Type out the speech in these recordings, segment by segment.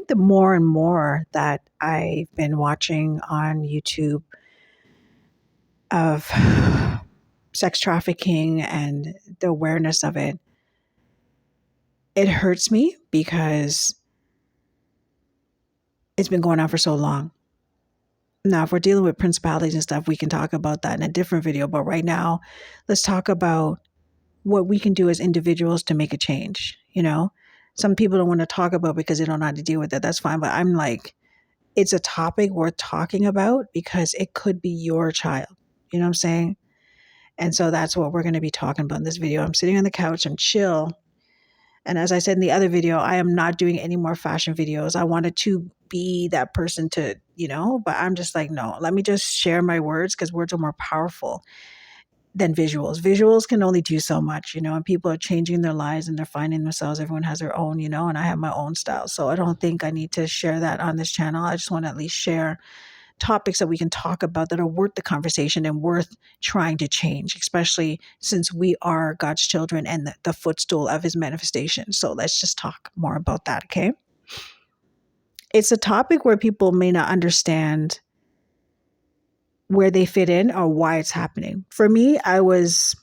think the more and more that I've been watching on YouTube of sex trafficking and the awareness of it, it hurts me because it's been going on for so long. Now, if we're dealing with principalities and stuff, we can talk about that in a different video. But right now, let's talk about what we can do as individuals to make a change. Some people don't want to talk about because they don't know how to deal with it. That's fine. But I'm like, it's a topic worth talking about because it could be your child. You know what I'm saying? And so that's what we're going to be talking about in this video. I'm sitting on the couch, I'm chill. And as I said in the other video, I am not doing any more fashion videos. I wanted to be that person to, but I'm just like, no, let me just share my words because words are more powerful than visuals. Visuals can only do so much, and people are changing their lives and they're finding themselves. Everyone has their own, and I have my own style. So I don't think I need to share that on this channel. I just want to at least share topics that we can talk about that are worth the conversation and worth trying to change, especially since we are God's children and the footstool of his manifestation. So let's just talk more about that, okay? It's a topic where people may not understand where they fit in or why it's happening. For me, I was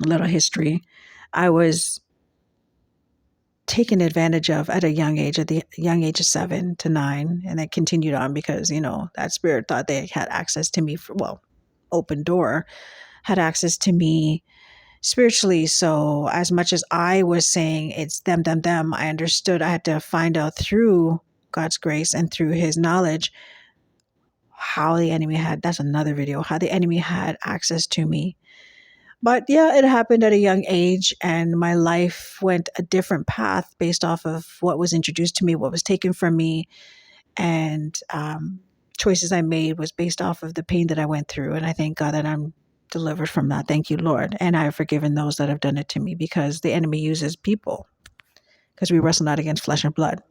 a little history. I was taken advantage of at a young age, at the young age of 7 to 9, and that continued on because that spirit thought they had access to me open door, had access to me spiritually. So as much as I was saying it's them, I understood I had to find out through God's grace and through his knowledge how the enemy that's another video, how the enemy had access to me. But yeah, it happened at a young age, and my life went a different path based off of what was introduced to me, what was taken from me, and choices I made was based off of the pain that I went through. And I thank God that I'm delivered from that. Thank you, Lord. And I have forgiven those that have done it to me because the enemy uses people because we wrestle not against flesh and blood.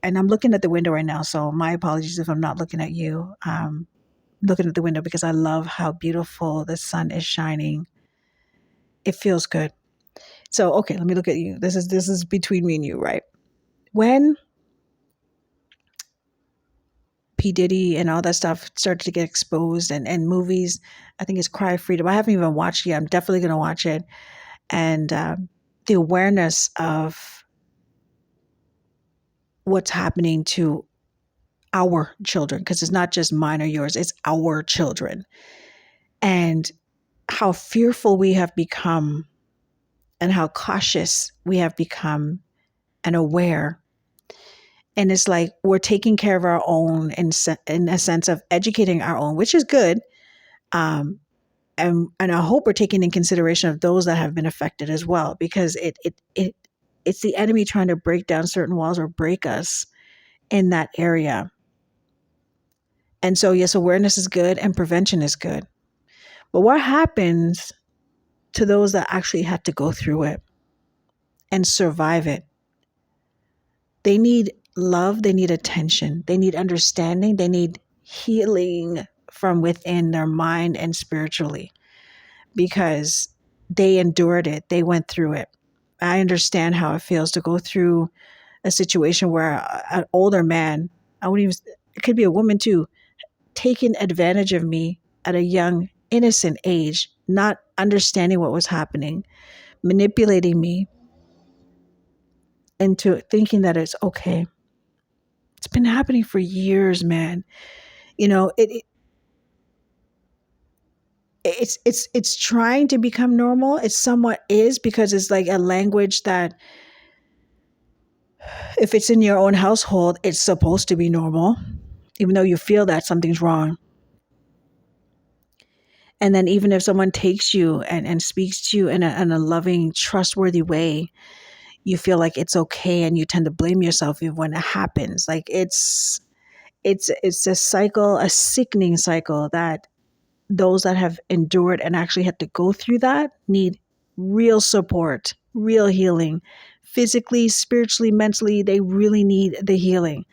And I'm looking at the window right now, so my apologies if I'm not looking at you. Looking at the window because I love how beautiful the sun is shining. It feels good. So, okay, let me look at you. This is between me and you, right? When P. Diddy and all that stuff started to get exposed and movies, I think it's Cry of Freedom. I haven't even watched it yet. I'm definitely going to watch it. And the awareness of what's happening to our children, because it's not just mine or yours, it's our children. And how fearful we have become and how cautious we have become and aware. And it's like we're taking care of our own in a sense of educating our own, which is good. And I hope we're taking in consideration of those that have been affected as well, because it's the enemy trying to break down certain walls or break us in that area. And so, yes, awareness is good and prevention is good. But what happens to those that actually had to go through it and survive it? They need love. They need attention. They need understanding. They need healing from within their mind and spiritually because they endured it. They went through it. I understand how it feels to go through a situation where an older man, it could be a woman too, taking advantage of me at a young, innocent age, not understanding what was happening, manipulating me into thinking that it's okay. It's been happening for years, man. It's trying to become normal. It somewhat is because it's like a language that if it's in your own household, it's supposed to be normal, even though you feel that something's wrong. And then even if someone takes you and speaks to you in a loving, trustworthy way, you feel like it's okay and you tend to blame yourself even when it happens. Like it's a cycle, a sickening cycle that those that have endured and actually had to go through that need real support, real healing, physically, spiritually, mentally. They really need the healing.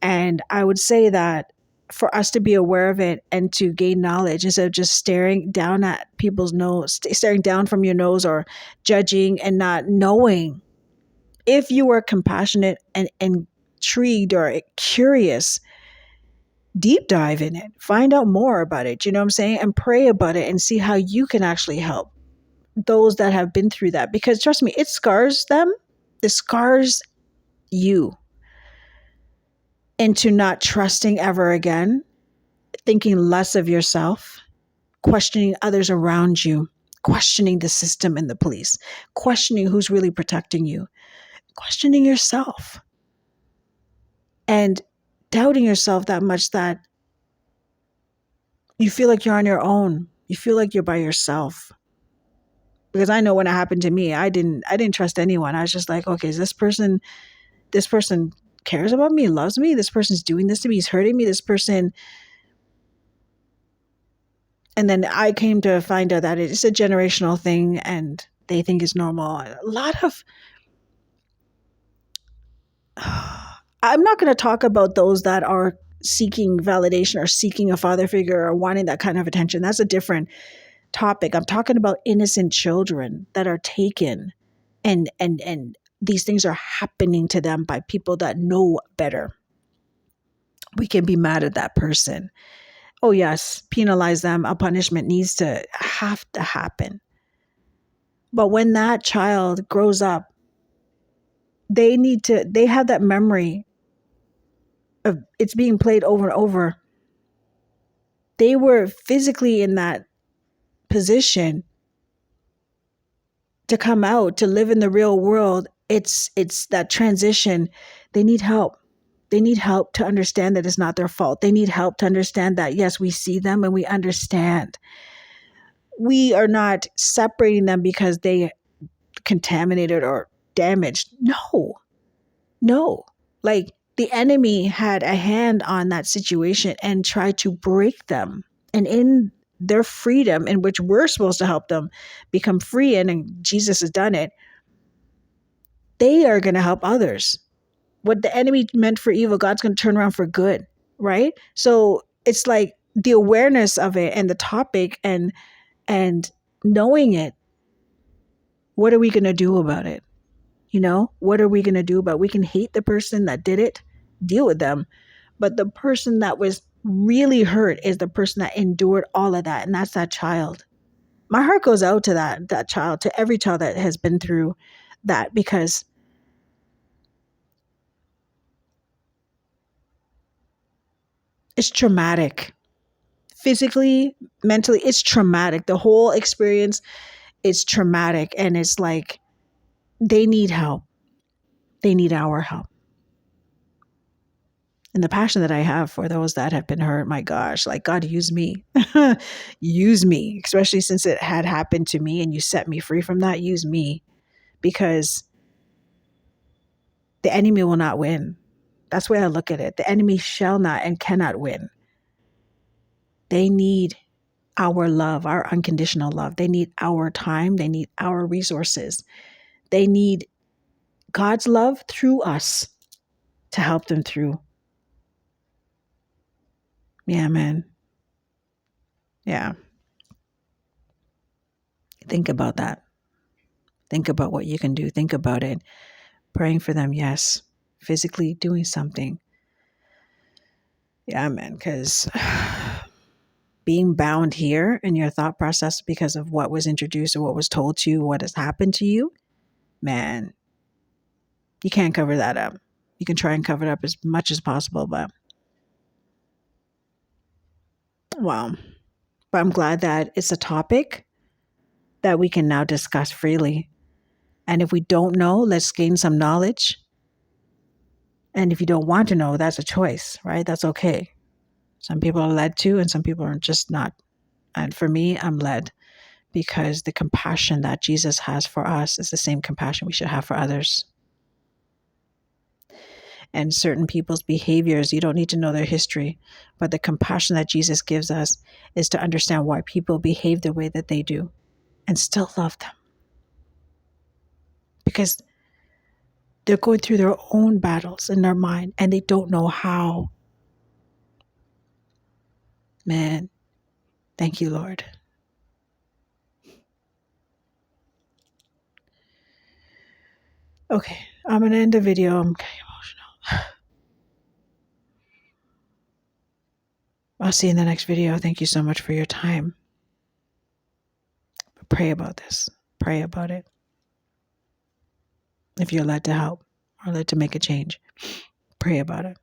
And I would say that for us to be aware of it and to gain knowledge instead of just staring down at people's nose, staring down from your nose or judging and not knowing. If you are compassionate and intrigued or curious, deep dive in it, find out more about it, you know what I'm saying? And pray about it and see how you can actually help those that have been through that. Because trust me, it scars them. It scars you into not trusting ever again, thinking less of yourself, questioning others around you, questioning the system and the police, questioning who's really protecting you, questioning yourself, and doubting yourself that much that you feel like you're on your own. You feel like you're by yourself. Because I know when it happened to me, I didn't trust anyone. I was just like, okay, is this person cares about me, loves me? This person's doing this to me, he's hurting me, this person. And then I came to find out that it's a generational thing and they think it's normal. A lot of I'm not going to talk about those that are seeking validation or seeking a father figure or wanting that kind of attention. That's a different topic. I'm talking about innocent children that are taken and these things are happening to them by people that know better. We can be mad at that person. Oh yes, penalize them. A punishment needs to have to happen. But when that child grows up, they have that memory of it's being played over and over. They were physically in that position to come out, to live in the real world. It's that transition. They need help. They need help to understand that it's not their fault. They need help to understand that, yes, we see them and we understand. We are not separating them because they contaminated or damaged. No, no. Like the enemy had a hand on that situation and tried to break them. And in their freedom, in which we're supposed to help them become free, and Jesus has done it, they are going to help others. What the enemy meant for evil, God's going to turn around for good, right? So it's like the awareness of it and the topic and knowing it. What are we going to do about it? You know, what are we going to do about it? We can hate the person that did it, deal with them. But the person that was really hurt is the person that endured all of that. And that's that child. My heart goes out to that child, to every child that has been through that, because it's traumatic. Physically, mentally, it's traumatic. The whole experience is traumatic. And it's like they need help. They need our help. And the passion that I have for those that have been hurt, my gosh, like God, use me. Use me, especially since it had happened to me and you set me free from that. Use me, because the enemy will not win. That's the way I look at it. The enemy shall not and cannot win. They need our love, our unconditional love. They need our time. They need our resources. They need God's love through us to help them through. Yeah, man. Yeah. Think about that. Think about what you can do. Think about it. Praying for them, yes. Physically doing something. Yeah, man, because being bound here in your thought process because of what was introduced or what was told to you, what has happened to you, man, you can't cover that up. You can try and cover it up as much as possible, but wow. But I'm glad that it's a topic that we can now discuss freely. And if we don't know, let's gain some knowledge. And if you don't want to know, that's a choice, right? That's okay. Some people are led to, and some people are just not. And for me, I'm led because the compassion that Jesus has for us is the same compassion we should have for others. And certain people's behaviors, you don't need to know their history, but the compassion that Jesus gives us is to understand why people behave the way that they do and still love them. Because they're going through their own battles in their mind and they don't know how. Man, thank you, Lord. Okay, I'm going to end the video. I'm getting emotional. I'll see you in the next video. Thank you so much for your time. Pray about this. Pray about it. If you're led to help or led to make a change, pray about it.